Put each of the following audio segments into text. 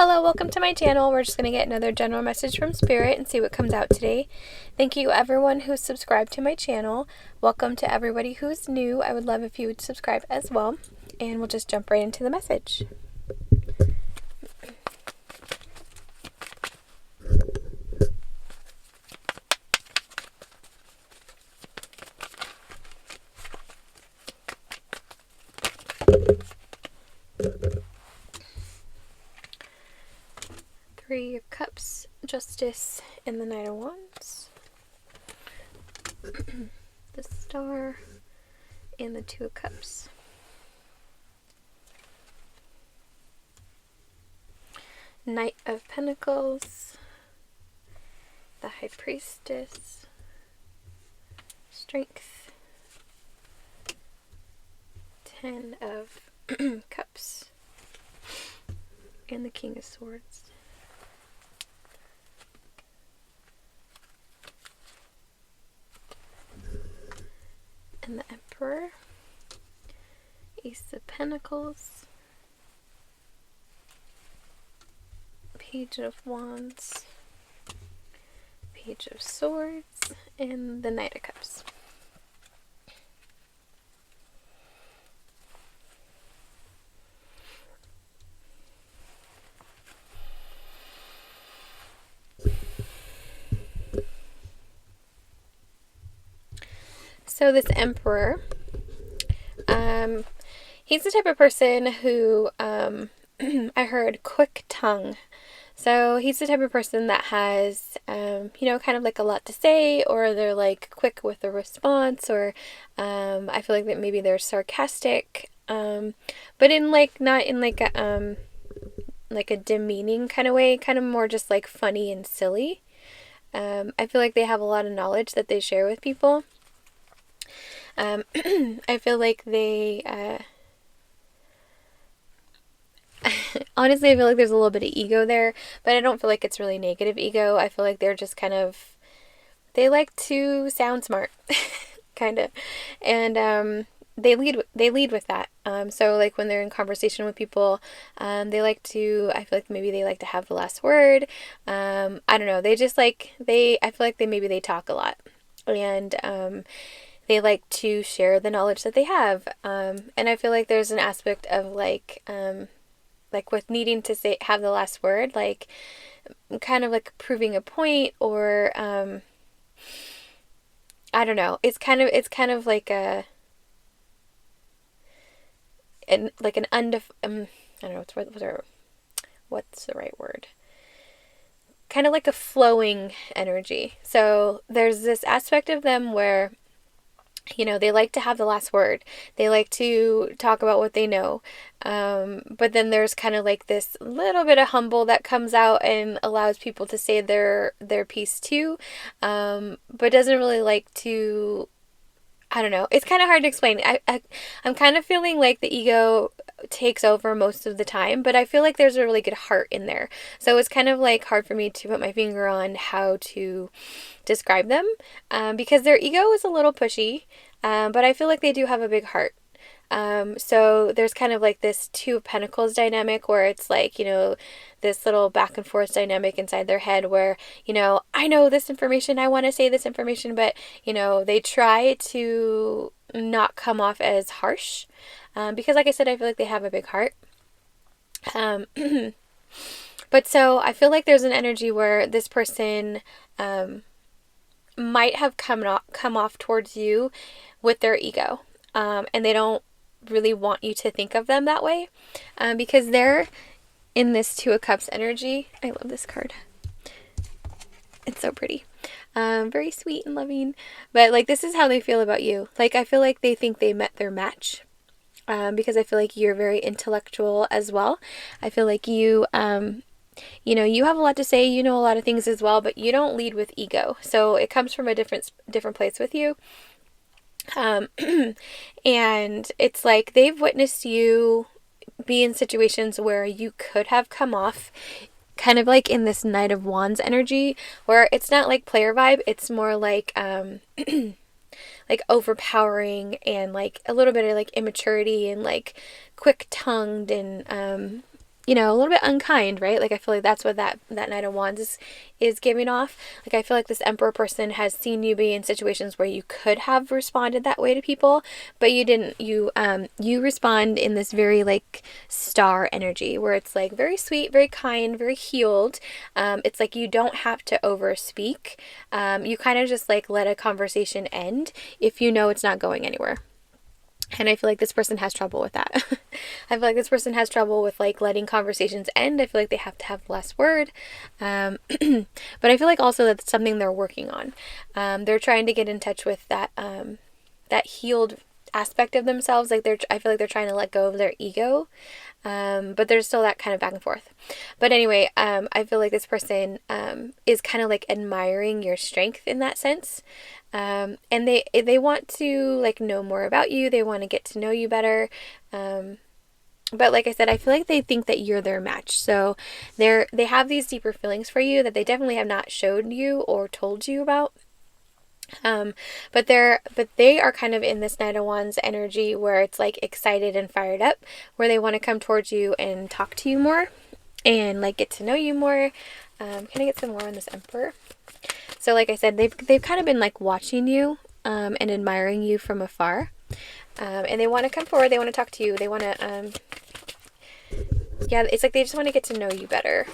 Hello, welcome to my channel. We're just going to get another general message from Spirit and see what comes out today. Thank you everyone who's subscribed to my channel. Welcome to everybody who's new. I would love if you would subscribe as well. And we'll just jump right into the message. Three of Cups, Justice, and the Knight of Wands. The Star, and the Two of Cups. Knight of Pentacles, the High Priestess, Strength, Ten of Cups, and the King of Swords. And the Emperor, Ace of Pentacles, Page of Wands, Page of Swords, and the Knight of Cups. So this Emperor, he's the type of person who, I heard quick tongue. So he's the type of person that has, kind of like a lot to say, or they're like quick with a response, or I feel like that maybe they're sarcastic, but in like, not in like a demeaning kind of way, kind of more just like funny and silly. I feel like they have a lot of knowledge that they share with people. I feel like they, honestly, I feel like there's a little bit of ego there, but I don't feel like it's really negative ego. I feel like they're just kind of, they like to sound smart, kind of, and, they lead with that. So like when they're in conversation with people, they like to, I feel like maybe they like to have the last word. I don't know. They just like, I feel like they talk a lot, and, they like to share the knowledge that they have. And I feel like there's an aspect of like with needing to have the last word, like kind of like proving a point, or I don't know. It's kind of like I don't know what's the right word. Kind of like a flowing energy. So there's this aspect of them where, they like to have the last word. They like to talk about what they know. But then there's kind of like this little bit of humble that comes out and allows people to say their piece too. But doesn't really like to, I don't know. It's kind of hard to explain. I'm kind of feeling like the ego takes over most of the time, but I feel like there's a really good heart in there. So it's kind of like hard for me to put my finger on how to describe them, because their ego is a little pushy, but I feel like they do have a big heart. So there's kind of like this Two of Pentacles dynamic where it's like, this little back and forth dynamic inside their head where, I know this information, I want to say this information, but, they try to not come off as harsh, because like I said, I feel like they have a big heart. But so I feel like there's an energy where this person, might have come off towards you with their ego, and they don't really want you to think of them that way, because they're in this Two of Cups energy. I love this card. It's so pretty. Very sweet and loving, but like this is how they feel about you. Like I feel like they think they met their match, because I feel like you're very intellectual as well. I feel like you you have a lot to say, a lot of things as well, but you don't lead with ego. So it comes from a different place with you. And it's like they've witnessed you be in situations where you could have come off kind of like in this Knight of Wands energy, where it's not like player vibe, it's more like like overpowering and like a little bit of like immaturity and like quick tongued and a little bit unkind, right? Like I feel like that's what that Knight of Wands is giving off. Like I feel like this Emperor person has seen you be in situations where you could have responded that way to people, but you didn't. You respond in this very like star energy where it's like very sweet, very kind, very healed. It's like you don't have to over speak. You kind of just like let a conversation end if you know it's not going anywhere. And I feel like this person has trouble with that. I feel like this person has trouble with like letting conversations end. I feel like they have to have the last word. But I feel like also that's something they're working on. They're trying to get in touch with that healed aspect of themselves. Like I feel like they're trying to let go of their ego. But there's still that kind of back and forth. But anyway, I feel like this person is kind of like admiring your strength in that sense. And they want to like know more about you. They want to get to know you better. But like I said, I feel like they think that you're their match. So they have these deeper feelings for you that they definitely have not showed you or told you about. But they are kind of in this Knight of Wands energy where it's like excited and fired up, where they want to come towards you and talk to you more and like get to know you more. Can I get some more on this Emperor? So like I said, they've kind of been like watching you and admiring you from afar. And they want to come forward, they want to talk to you, they want to it's like they just want to get to know you better.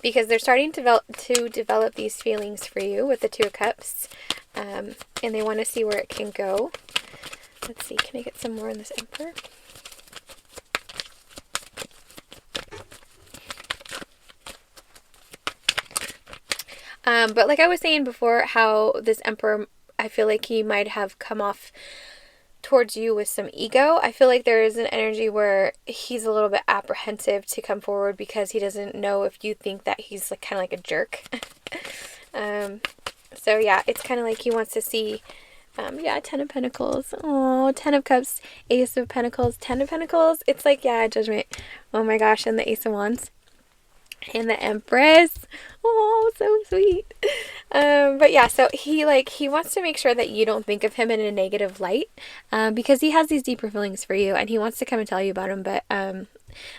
Because they're starting to develop these feelings for you with the Two of Cups. And they want to see where it can go. Let's see, can I get some more on this Emperor? But like I was saying before, how this Emperor, I feel like he might have come off towards you with some ego. I feel like there is an energy where he's a little bit apprehensive to come forward because he doesn't know if you think that he's like kind of like a jerk. So yeah, it's kind of like he wants to see, Ten of Pentacles. Oh, Ten of Cups, Ace of Pentacles, Ten of Pentacles. It's like, yeah, Judgment. Oh my gosh, and the Ace of Wands. And the Empress. Oh, so sweet. But yeah, so he wants to make sure that you don't think of him in a negative light, because he has these deeper feelings for you and he wants to come and tell you about them. But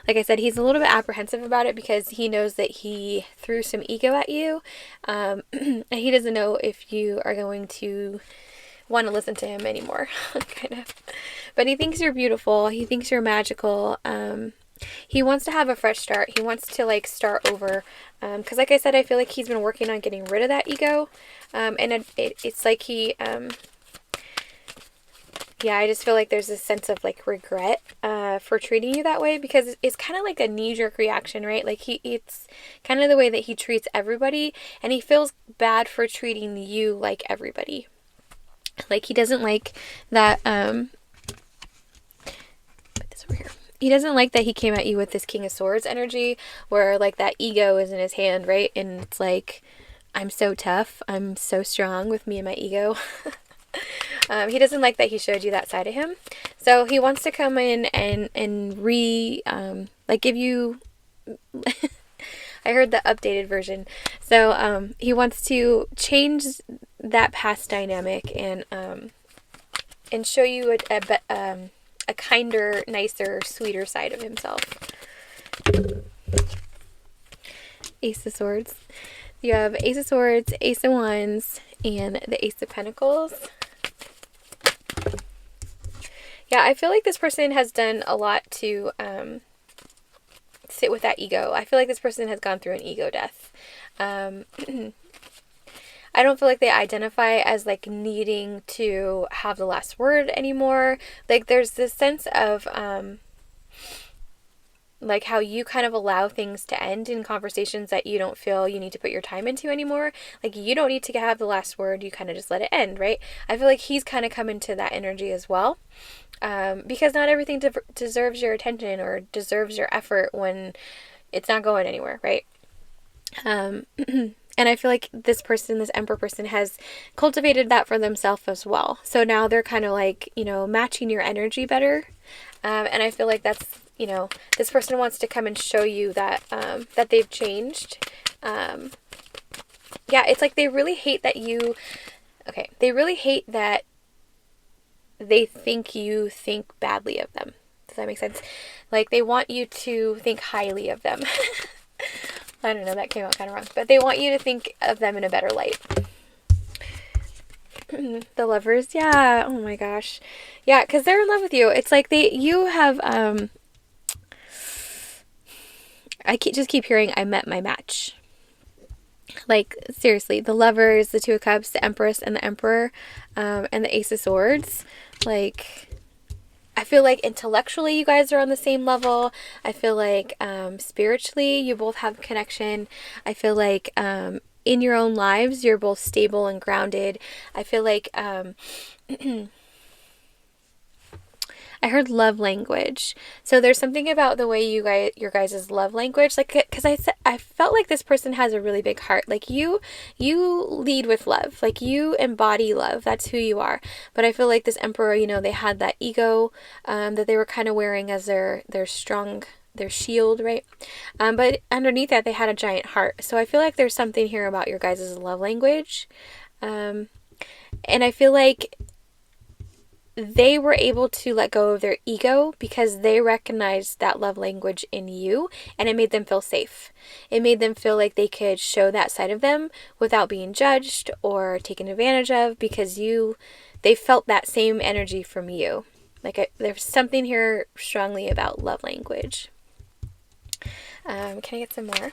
like I said, he's a little bit apprehensive about it because he knows that he threw some ego at you, and he doesn't know if you are going to want to listen to him anymore, kind of. But he thinks you're beautiful. He thinks you're magical. He wants to have a fresh start. He wants to like start over. Because like I said, I feel like he's been working on getting rid of that ego. And it's like I just feel like there's a sense of like regret for treating you that way, because it's kind of like a knee-jerk reaction, right? Like it's kind of the way that he treats everybody, and he feels bad for treating you like everybody. Like he doesn't like that. Put this over here. He doesn't like that he came at you with this King of Swords energy where like that ego is in his hand, right? And it's like, I'm so tough. I'm so strong with me and my ego. He doesn't like that he showed you that side of him. So he wants to come in and give you, I heard the updated version. So he wants to change that past dynamic and show you a kinder, nicer, sweeter side of himself. Ace of Swords. You have Ace of Swords, Ace of Wands, and the Ace of Pentacles. Yeah, I feel like this person has done a lot to sit with that ego. I feel like this person has gone through an ego death. I don't feel like they identify as like needing to have the last word anymore. Like there's this sense of like how you kind of allow things to end in conversations that you don't feel you need to put your time into anymore. Like you don't need to have the last word. You kind of just let it end, right? I feel like he's kind of come into that energy as well. Because not everything deserves your attention or deserves your effort when it's not going anywhere, right? And I feel like this Emperor person has cultivated that for themselves as well. So now they're kind of like, matching your energy better. And I feel like that's, this person wants to come and show you that, that they've changed. It's like they really hate that they really hate that they think you think badly of them. Does that make sense? Like, they want you to think highly of them. I don't know, that came out kind of wrong. But they want you to think of them in a better light. The Lovers, yeah. Oh my gosh. Yeah, because they're in love with you. It's like you have, just keep hearing, I met my match. Like, seriously, the Lovers, the Two of Cups, the Empress, and the Emperor, and the Ace of Swords. Like, I feel like intellectually you guys are on the same level. I feel like spiritually you both have connection. I feel like in your own lives you're both stable and grounded. I feel like I heard love language. So there's something about the way your guys' love language, like, because I felt like this person has a really big heart. Like, you lead with love. Like, you embody love. That's who you are. But I feel like this Emperor, you know, they had that ego that they were kind of wearing as their strong, their shield, right? But underneath that, they had a giant heart. So I feel like there's something here about your guys' love language. And I feel like they were able to let go of their ego because they recognized that love language in you, and it made them feel safe. It made them feel like they could show that side of them without being judged or taken advantage of, because they felt that same energy from you. Like, there's something here strongly about love language. Can I get some more?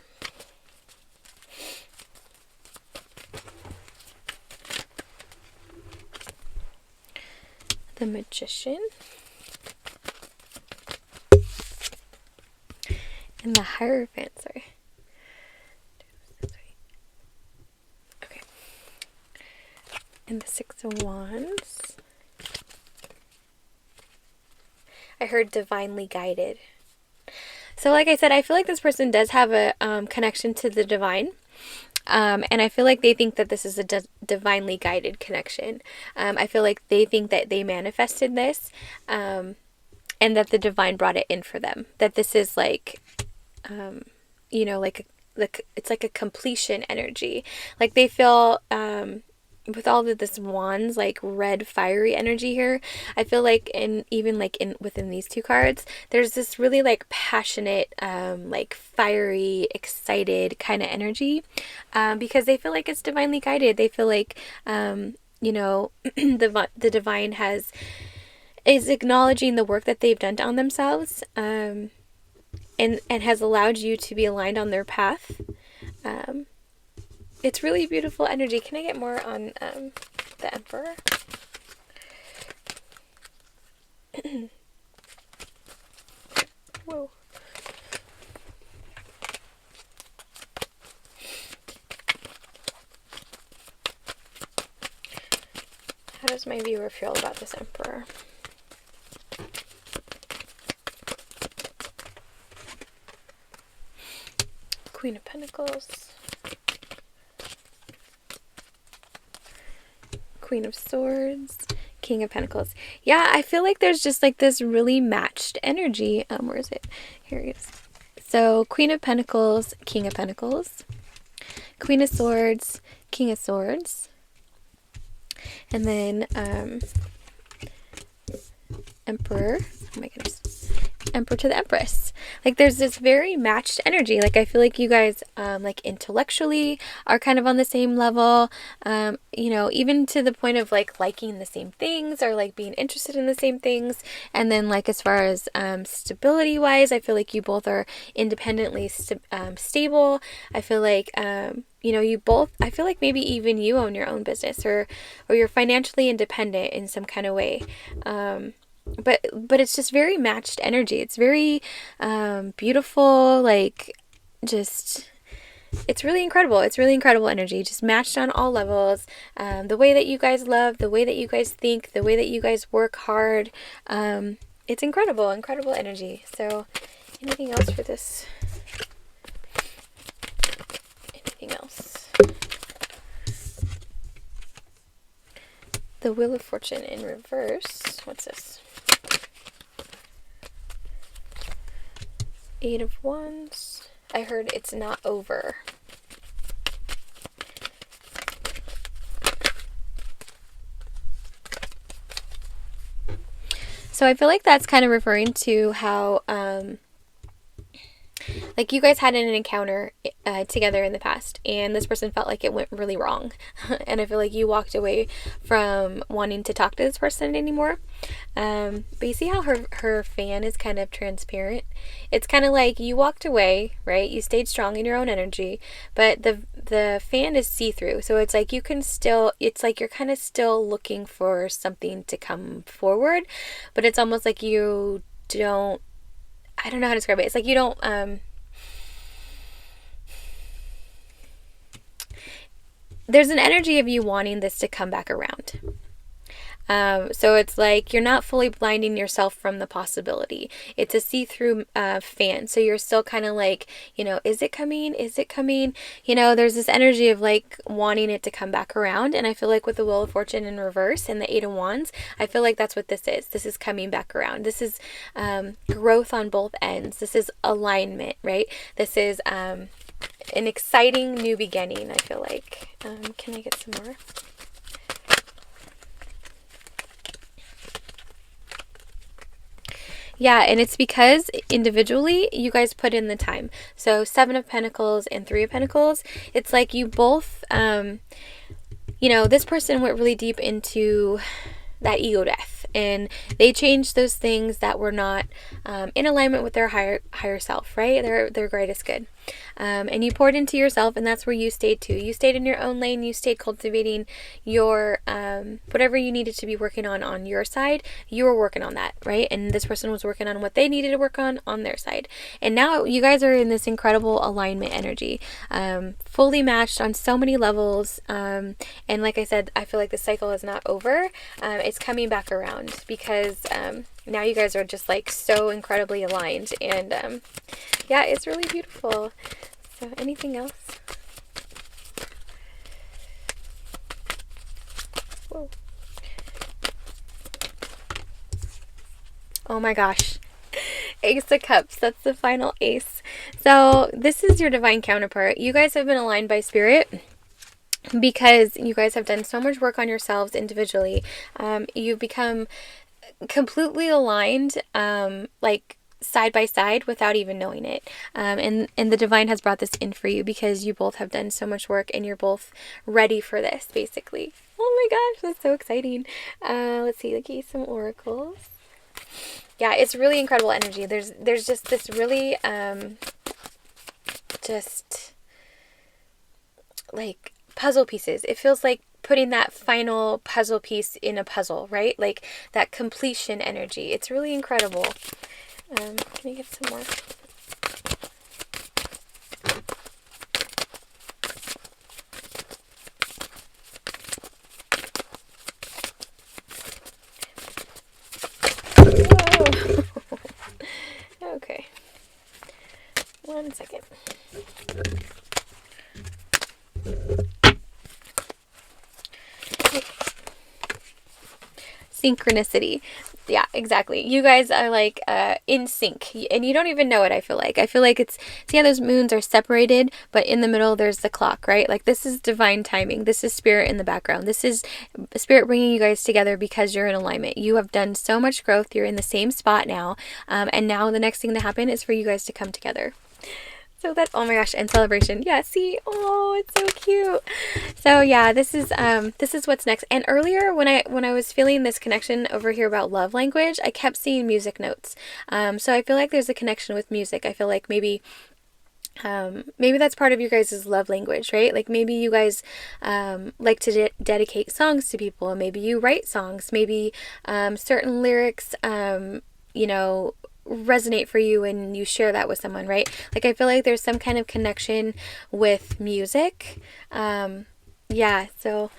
The Magician and the Hierophant, sorry. Okay. And the Six of Wands. I heard divinely guided. So like I said, I feel like this person does have a connection to the divine. And I feel like they think that this is a divinely guided connection. I feel like they think that they manifested this, and that the divine brought it in for them. That this is like, you know, it's like a completion energy. Like, they feel, with all of this wands, like red fiery energy here, I feel like within these two cards, there's this really like passionate, like fiery, excited kind of energy, because they feel like it's divinely guided. They feel like, you know, the divine is acknowledging the work that they've done on themselves, and has allowed you to be aligned on their path. It's really beautiful energy. Can I get more on the Emperor? Whoa. How does my viewer feel about this Emperor? Queen of Pentacles. Queen of Swords, King of Pentacles. Yeah, I feel like there's just like this really matched energy. Where is it? Here it is. So Queen of Pentacles, King of Pentacles, Queen of Swords, King of Swords, and then Emperor. Oh my goodness. Emperor to the Empress. Like, there's this very matched energy. Like, I feel like you guys, like, intellectually are kind of on the same level, you know, even to the point of like liking the same things or like being interested in the same things. And then, like, as far as stability wise, I feel like you both are independently stable. I feel like you know, you both, I feel like maybe even you own your own business, or you're financially independent in some kind of way. But it's just very matched energy. It's very beautiful, like, just, it's really incredible. It's really incredible energy, just matched on all levels. The way that you guys love, the way that you guys think, the way that you guys work hard. It's incredible energy. So, anything else for this? Anything else? The Wheel of Fortune in reverse. What's this? Eight of Wands. I heard it's not over. So I feel like that's kind of referring to how like you guys had an encounter together in the past, and this person felt like it went really wrong. And I feel like you walked away from wanting to talk to this person anymore. But you see how her fan is kind of transparent? It's kind of like you walked away, right? You stayed strong in your own energy, but the fan is see-through. So it's like you can still, it's like you're kind of still looking for something to come forward, but it's almost like you don't, I don't know how to describe it. It's like you don't, there's an energy of you wanting this to come back around. So it's like you're not fully blinding yourself from the possibility. It's a see-through fan. So you're still kind of like, you know, is it coming? Is it coming? You know, there's this energy of like wanting it to come back around. And I feel like with the Wheel of Fortune in reverse and the Eight of Wands, I feel like that's what this is. This is coming back around. This is growth on both ends. This is alignment, right? This is an exciting new beginning, I feel like. Can I get some more? Yeah, and it's because individually you guys put in the time. So 7 of Pentacles and 3 of Pentacles, it's like you both, you know, this person went really deep into that ego death, and they changed those things that were not in alignment with their higher self, right? Their greatest good. And you poured into yourself, and that's where you stayed too. You stayed in your own lane. You stayed cultivating your whatever you needed to be working on your side. You were working on that, right? And this person was working on what they needed to work on their side. And now you guys are in this incredible alignment energy, fully matched on so many levels. And like I said, I feel like the cycle is not over. It's coming back around because now you guys are just like so incredibly aligned, and yeah, it's really beautiful. So anything else? Whoa. Oh my gosh. Ace of Cups. That's the final ace. So this is your divine counterpart. You guys have been aligned by spirit because you guys have done so much work on yourselves individually. You've become completely aligned, like side by side without even knowing it. And the divine has brought this in for you because you both have done so much work and you're both ready for this, basically. Oh my gosh, that's so exciting. Let's see, like some oracles. Yeah, it's really incredible energy. There's just this really just like puzzle pieces. It feels like putting that final puzzle piece in a puzzle, right? Like that completion energy. It's really incredible. Can I get some more? Whoa. Okay. 1 second. Synchronicity. Yeah, exactly. You guys are like in sync, and you don't even know it. I feel like it's, see how those moons are separated, but in the middle there's the clock, right? Like this is divine timing. This is spirit in the background. This is spirit bringing you guys together because you're in alignment. You have done so much growth. You're in the same spot now, and now the next thing to happen is for you guys to come together. So that's, oh my gosh, and celebration. Yeah, see, oh, it's so cute. So yeah, this is what's next. And earlier when I was feeling this connection over here about love language, I kept seeing music notes. So I feel like there's a connection with music. I feel like maybe that's part of you guys' love language, right? Like maybe you guys like to dedicate songs to people. Maybe you write songs. Maybe certain lyrics, you know, resonate for you and you share that with someone, right? Like I feel like there's some kind of connection with music. Yeah, so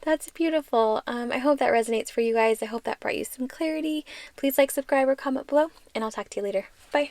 that's beautiful. I hope that resonates for you guys. I hope that brought you some clarity. Please like, subscribe, or comment below, and I'll talk to you later. Bye.